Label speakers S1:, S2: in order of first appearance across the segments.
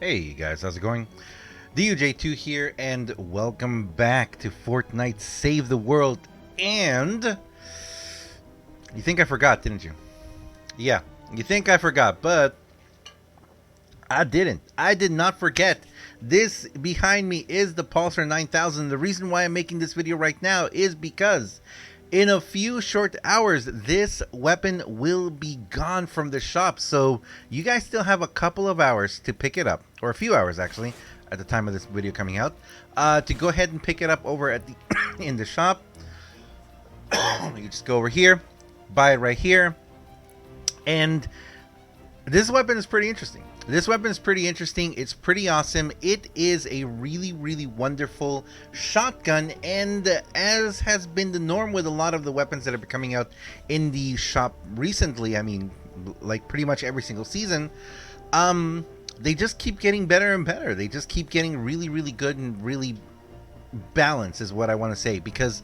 S1: Hey you guys, how's it going? DUJ2 here, and welcome back to Fortnite Save the World. And you think I forgot, didn't you? Yeah, you think I forgot, but I didn't. I did not forget. This behind me is the Pulsar 9000. The reason why I'm making this video right now is because in a few short hours, this weapon will be gone from the shop. So you guys still have a couple of hours to pick it up, or a few hours actually, at the time of this video coming out, to go ahead and pick it up over at the in the shop. You just go over here, buy it right here, and this weapon is pretty interesting. This weapon is pretty interesting. It's pretty awesome. It is a really, really wonderful shotgun, and as has been the norm with a lot of the weapons that have been coming out in the shop recently, I mean, like pretty much every single season, they just keep getting better and better. They just keep getting really, really good and really balance is what I want to say, because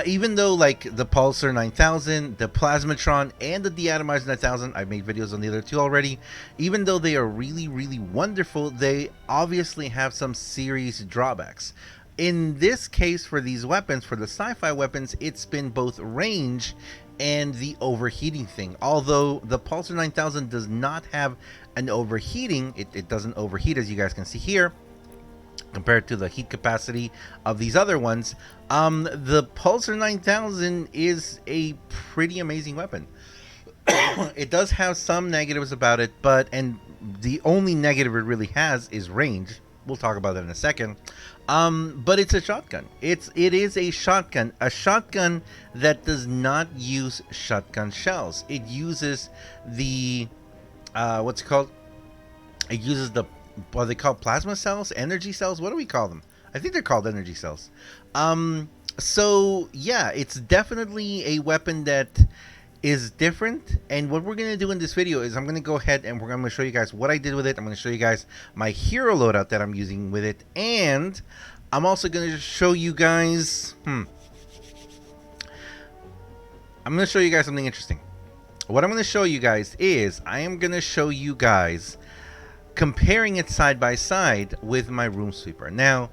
S1: even though like the Pulsar 9000, the Plasmatron, and the Deatomizer 9000, I've made videos on the other two already, even though they are really, really wonderful, they obviously have some serious drawbacks. In this case, for these weapons, for the sci-fi weapons, it's been both range and the overheating thing. Although the Pulsar 9000 does not have an overheating, it doesn't overheat, as you guys can see here, compared to the heat capacity of these other ones. The Pulsar 9000 is a pretty amazing weapon. It does have some negatives about it, and the only negative it really has is range. We'll talk about that in a second. But it's a shotgun. It is a shotgun that does not use shotgun shells. It uses the what's it called? It uses the, what are they called? Plasma cells? Energy cells? What do we call them? I think they're called energy cells. So yeah, it's definitely a weapon that is different. And what we're going to do in this video is I'm going to go ahead and I'm going to show you guys what I did with it. I'm going to show you guys my hero loadout that I'm using with it. And I'm also going to show you guys... I'm going to show you guys something interesting. What I'm going to show you guys is I am going to show you guys comparing it side by side with my ROOMSWEEPER. Now,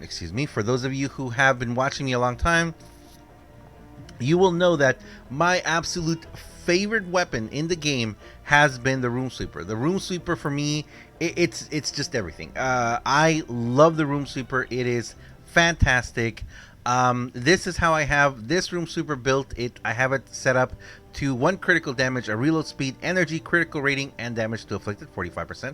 S1: excuse me, for those of you who have been watching me a long time, you will know that my absolute favorite weapon in the game has been the ROOMSWEEPER. The ROOMSWEEPER for me, it's just everything. I love the ROOMSWEEPER. It is fantastic. This is how I have this ROOMSWEEPER built. I have it set up to 1 critical damage, a reload speed, energy, critical rating, and damage to afflicted, 45%.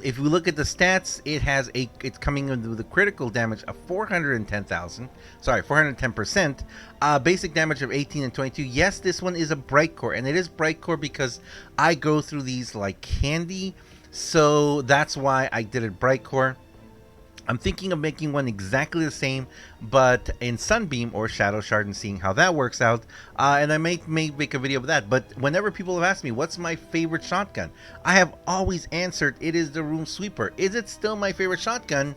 S1: If we look at the stats, it's coming in with a critical damage of 410%. Basic damage of 18 and 22. Yes, this one is a bright core, and it is bright core because I go through these like candy, so that's why I did it bright core. I'm thinking of making one exactly the same, but in Sunbeam or Shadow Shard, and seeing how that works out. And I may make a video of that. But whenever people have asked me, what's my favorite shotgun? I have always answered, it is the ROOMSWEEPER. Is it still my favorite shotgun?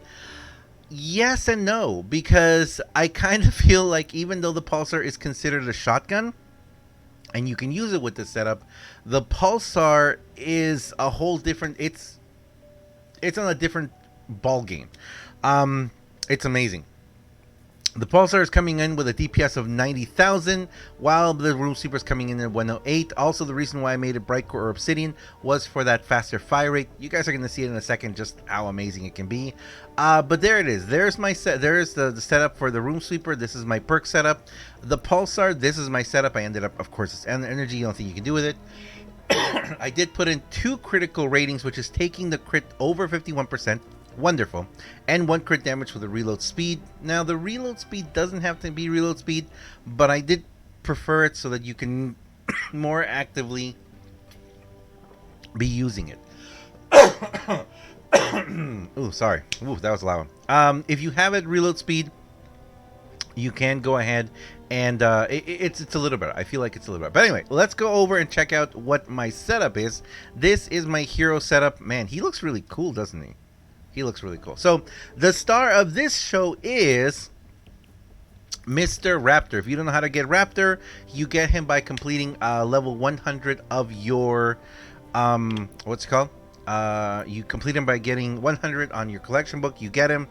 S1: Yes and no, because I kind of feel like even though the Pulsar is considered a shotgun, and you can use it with this setup, the Pulsar is a whole different... It's on a different ball game. It's amazing. The Pulsar is coming in with a DPS of 90,000, while the ROOMSWEEPER is coming in at 108. Also, the reason why I made it bright core or obsidian was for that faster fire rate. You guys are going to see it in a second, just how amazing it can be. But there it is. There's my set. There's the setup for the ROOMSWEEPER. This is my perk setup. The Pulsar, this is my setup. I ended up, of course, it's energy. Nothing you can do with it. I did put in 2 critical ratings, which is taking the crit over 51%. Wonderful. And 1 crit damage for the reload speed. Now, the reload speed doesn't have to be reload speed, but I did prefer it so that you can more actively be using it. Ooh, sorry. Ooh, that was a loud one. If you have it reload speed, you can go ahead and it's a little better. I feel like it's a little better. But anyway, let's go over and check out what my setup is. This is my hero setup. Man, he looks really cool, doesn't he? He looks really cool. So the star of this show is Mr. Raptor. If you don't know how to get Raptor, you get him by completing level 100 of your what's it called? You complete him by getting 100 on your collection book. You get him.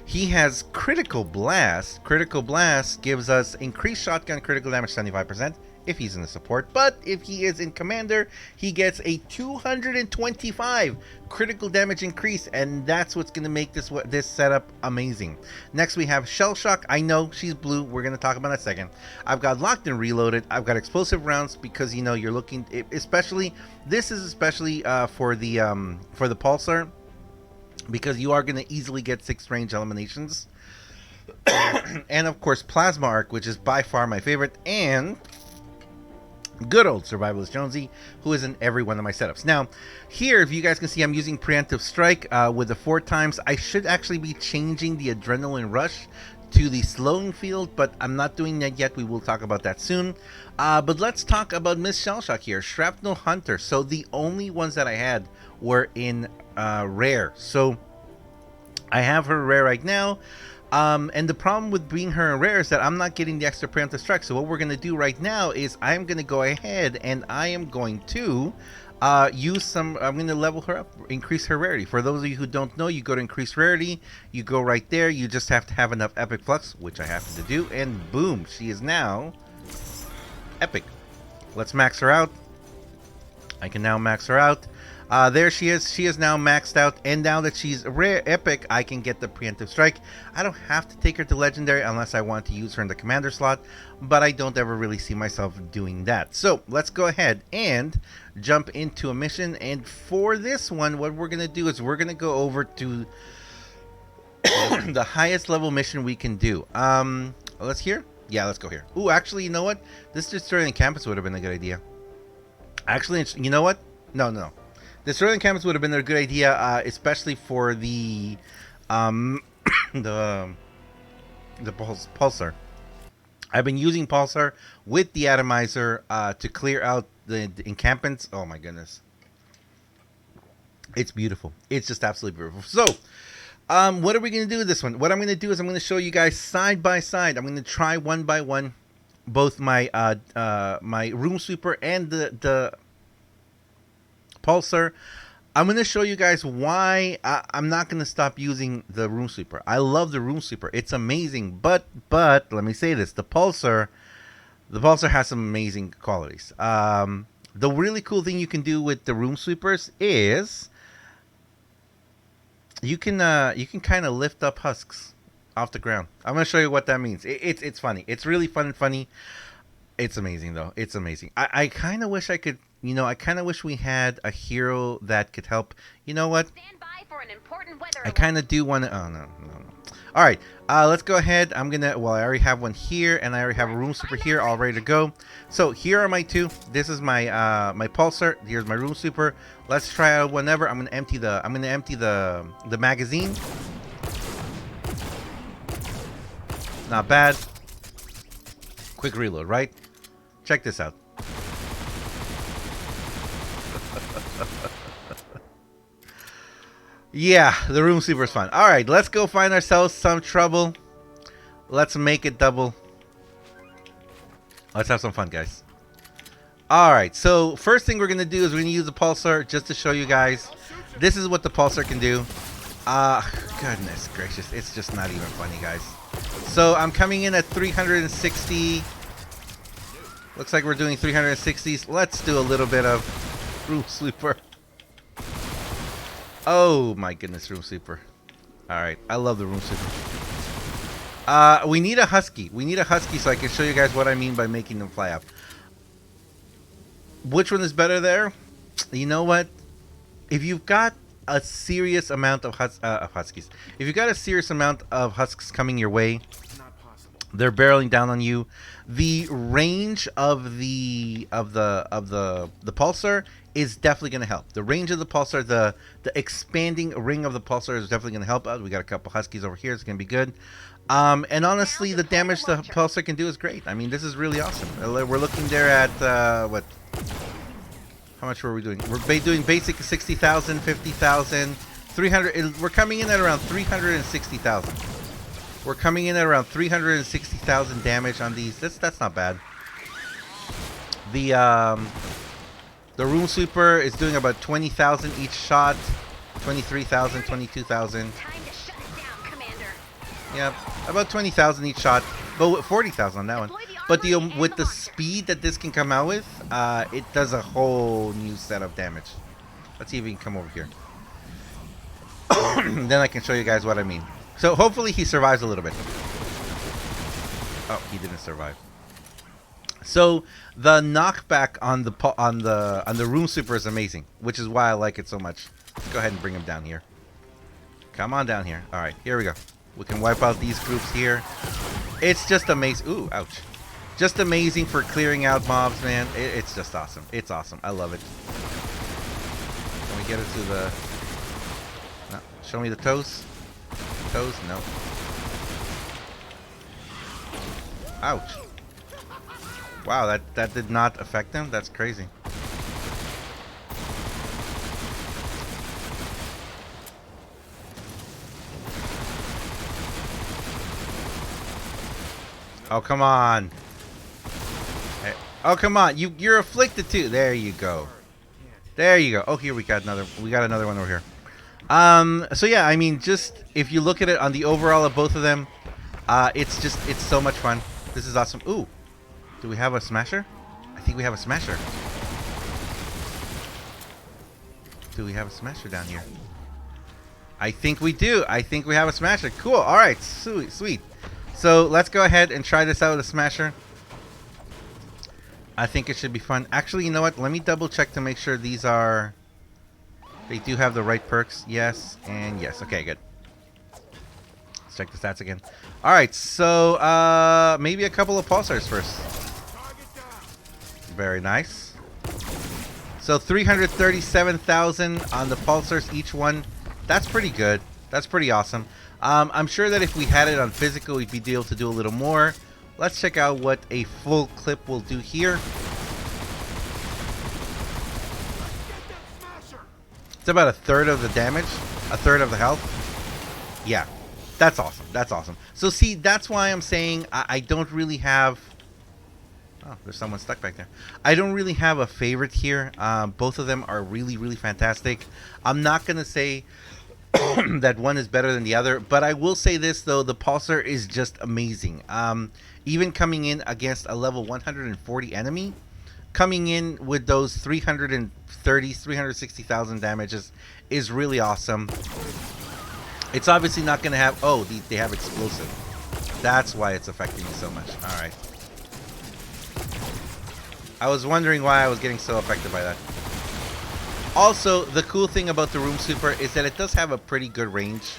S1: He has Critical Blast. Critical Blast gives us increased shotgun critical damage 75% if he's in the support. But if he is in Commander, he gets a 225 critical damage increase, and that's what's going to make this setup amazing. Next, we have Shell Shock. I know she's blue. We're going to talk about that in a second. I've got Locked and Reloaded. I've got Explosive Rounds because, you know, you're looking, especially, this is especially for the Pulsar, because you are going to easily get 6 range eliminations. And of course Plasma Arc, which is by far my favorite, and good old Survivalist Jonesy, who is in every one of my setups. Now here, if you guys can see, I'm using Preemptive Strike with the 4 times. I should actually be changing the Adrenaline Rush to the slowing field, but I'm not doing that yet. We will talk about that soon. But let's talk about Miss Shellshock here. Shrapnel Hunter. So the only ones that I had were in rare. So I have her rare right now. And the problem with being her rare is that I'm not getting the extra preemptive strike. So what we're going to do right now is I'm going to go ahead and I am going to use some, I'm going to level her up, increase her rarity. For those of you who don't know, you go to increase rarity, you go right there, you just have to have enough epic flux, which I happen to do, and boom, she is now epic. Let's max her out. I can now max her out. There she is. She is now maxed out, and now that she's rare epic, I can get the preemptive strike. I don't have to take her to legendary unless I want to use her in the commander slot, but I don't ever really see myself doing that. So let's go ahead and jump into a mission, and for this one, what we're going to do is we're going to go over to the highest level mission we can do. Let's here? Yeah, let's go here. Ooh, actually, you know what? This destroying campus would have been a good idea. Actually, you know what? No. The Sterling Campus would have been a good idea, especially for the Pulsar. I've been using Pulsar with the Atomizer to clear out the encampments. Oh my goodness, it's beautiful. It's just absolutely beautiful. So, what are we going to do with this one? What I'm going to do is I'm going to show you guys side by side. I'm going to try one by one both my my Room Sweeper and the Pulsar. I'm going to show you guys why I'm not going to stop using the Room Sweeper. I love the Room Sweeper. It's amazing, but let me say this. The Pulsar has some amazing qualities. The really cool thing you can do with the Room Sweepers is you can kind of lift up husks off the ground. I'm going to show you what that means. It's funny. It's really fun and funny. It's amazing, though. It's amazing. I kind of wish I could, you know, I kind of wish we had a hero that could help. You know what?
S2: Stand by for an important weather
S1: I kind of do want to. Oh, no. All right. Let's go ahead. I'm going to. Well, I already have one here, and I already have a Room Sweeper here all ready to go. So here are my two. This is my my Pulsar. Here's my Room Sweeper. Let's try out whenever. I'm going to empty the magazine. Not bad. Quick reload, right? Check this out. Yeah, the Room Sweeper is fun. All right, let's go find ourselves some trouble. Let's make it double. Let's have some fun, guys. All right, so first thing we're going to do is we're going to use the Pulsar just to show you guys. This is what the Pulsar can do. Goodness gracious, it's just not even funny, guys. So I'm coming in at 360. Looks like we're doing 360s. Let's do a little bit of Room Sweeper. Oh my goodness, Room Sweeper. Alright, I love the Room Sweeper. We need a Husky. We need a Husky so I can show you guys what I mean by making them fly up. Which one is better there? You know what? If you've got a serious amount of Huskies, if you've got a serious amount of Husks coming your way, they're barreling down on you. The range of the Pulsar is definitely going to help. The range of the Pulsar, the expanding ring of the Pulsar is definitely going to help out. We got a couple Huskies over here. It's going to be good. And honestly, the damage the Pulsar can do is great. I mean, this is really awesome. We're looking there at what? How much were we doing? We're doing basic 60,000, 50,000, 300. We're coming in at around 360,000. We're coming in at around 360,000 damage on these. That's not bad. The The Room Sweeper is doing about 20,000 each shot. 23,000, 22,000. Yep, about 20,000 each shot. But 40,000 on that one. But with the speed that this can come out with, it does a whole new set of damage. Let's see if we can come over here. Then I can show you guys what I mean. So hopefully he survives a little bit. Oh, he didn't survive. So the knockback on the Room Sweeper is amazing, which is why I like it so much. Let's go ahead and bring him down here. Come on down here. All right, here we go. We can wipe out these groups here. It's just amazing. Ooh, ouch. Just amazing for clearing out mobs, man. It's just awesome. It's awesome. I love it. Can we get it to the... No. Show me the toes. Toes? No. Ouch. Wow, that did not affect him? That's crazy. Oh, come on. Hey. Oh, come on. You're afflicted too. There you go. There you go. Oh, here we got another one over here. So yeah, I mean, just if you look at it on the overall of both of them, it's so much fun. This is awesome. Ooh. Do we have a smasher? I think we have a smasher. Do we have a smasher down here? I think we do. I think we have a smasher. Cool. All right. Sweet. Sweet. So let's go ahead and try this out with a smasher. I think it should be fun. Actually, you know what? Let me double check to make sure these are... They do have the right perks. Yes and yes. Okay, good. Let's check the stats again. All right. So maybe a couple of pulsars first. Very nice. So 337,000 on the pulsars each one. That's pretty good. That's pretty awesome. I'm sure that if we had it on physical, we'd be able to do a little more. Let's check out what a full clip will do here. It's about a third of the damage, a third of the health. Yeah, that's awesome. That's awesome. So see, that's why I'm saying I don't really have... Oh, there's someone stuck back there. I don't really have a favorite here. Both of them are really, really fantastic. I'm not going to say that one is better than the other, but I will say this, though. The Pulsar is just amazing. Even coming in against a level 140 enemy, coming in with those 360,000 damages is really awesome. It's obviously not going to have... Oh, they have explosive. That's why it's affecting me so much. All right. I was wondering why I was getting so affected by that. Also, the cool thing about the Room Sweeper is that it does have a pretty good range.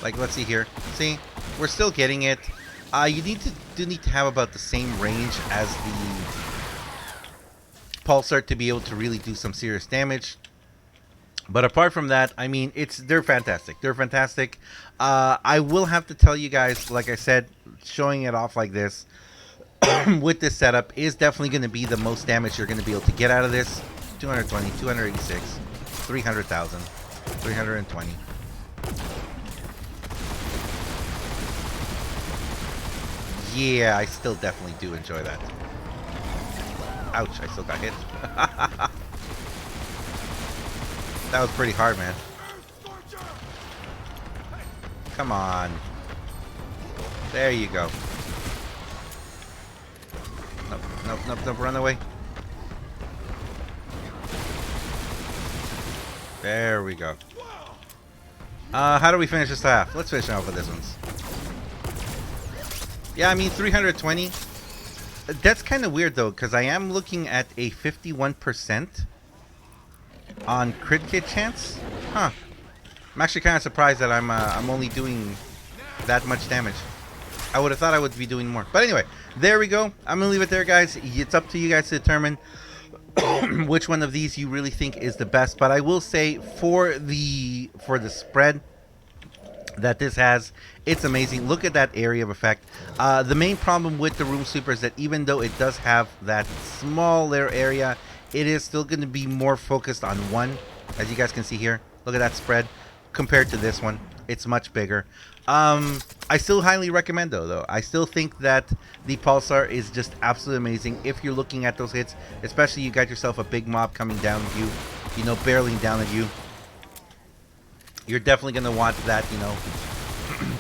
S1: Like, let's see here. See? We're still getting it. You do need to have about the same range as the Pulsar to be able to really do some serious damage. But apart from that, I mean, they're fantastic. They're fantastic. I will have to tell you guys, like I said, showing it off like this with this setup is definitely going to be the most damage you're going to be able to get out of this. 220, 286, 300,000, 320. Yeah, I still definitely do enjoy that. Ouch, I still got hit. That was pretty hard, man. Come on. There you go. Nope, nope, nope, nope, run away. There we go. How do we finish this half? Let's finish off with this one. Yeah, I mean, 320. That's kind of weird, though, because I am looking at a 51% on crit hit chance. Huh. I'm actually kind of surprised that I'm only doing that much damage. I would have thought I would be doing more. But anyway, there we go. I'm going to leave it there, guys. It's up to you guys to determine which one of these you really think is the best. But I will say for the spread that this has, it's amazing. Look at that area of effect. The main problem with the Room Sweeper is that even though it does have that small little area, it is still going to be more focused on one, as you guys can see here. Look at that spread compared to this one. It's much bigger. I still highly recommend though. I still think that the Pulsar is just absolutely amazing if you're looking at those hits, especially you got yourself a big mob coming down at you, barreling down at you. You're definitely going to want that,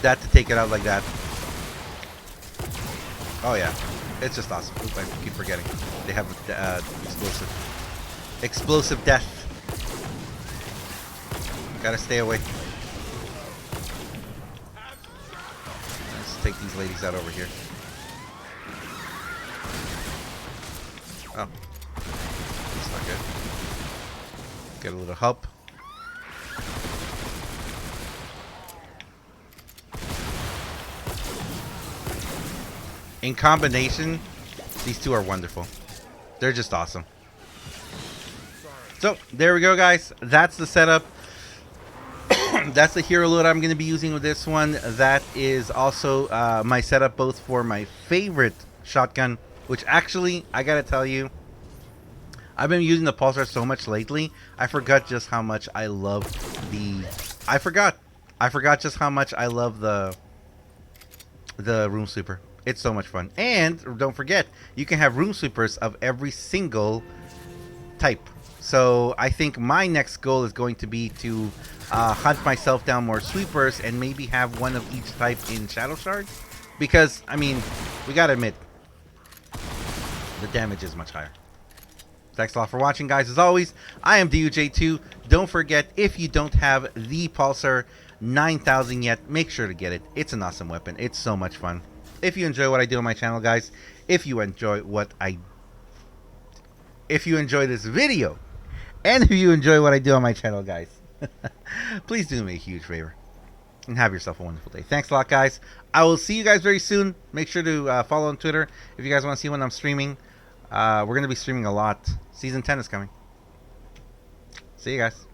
S1: that to take it out like that. Oh yeah, it's just awesome. Oop, I keep forgetting. They have explosive death. Gotta stay away. Let's take these ladies out over here. Oh, that's not good. Get a little help. In combination, these two are wonderful. They're just awesome. So, there we go, guys. That's the setup. That's the hero load I'm going to be using with this one. That is also my setup both for my favorite shotgun, which actually, I got to tell you, I've been using the Pulsar so much lately, I forgot just how much I love the... I forgot just how much I love the ROOMSWEEPER. It's so much fun. And don't forget, you can have room sweepers of every single type. So I think my next goal is going to be to hunt myself down more sweepers and maybe have one of each type in Shadow Shards. Because, I mean, we gotta admit, the damage is much higher. Thanks a lot for watching, guys. As always, I am DUJ2. Don't forget, if you don't have the Pulsar 9000 yet, make sure to get it. It's an awesome weapon. It's so much fun. If you enjoy what I do on my channel, guys, if you enjoy this video, and if you enjoy what I do on my channel, guys, please do me a huge favor and have yourself a wonderful day. Thanks a lot, guys. I will see you guys very soon. Make sure to follow on Twitter if you guys want to see when I'm streaming. We're going to be streaming a lot. Season 10 is coming. See you guys.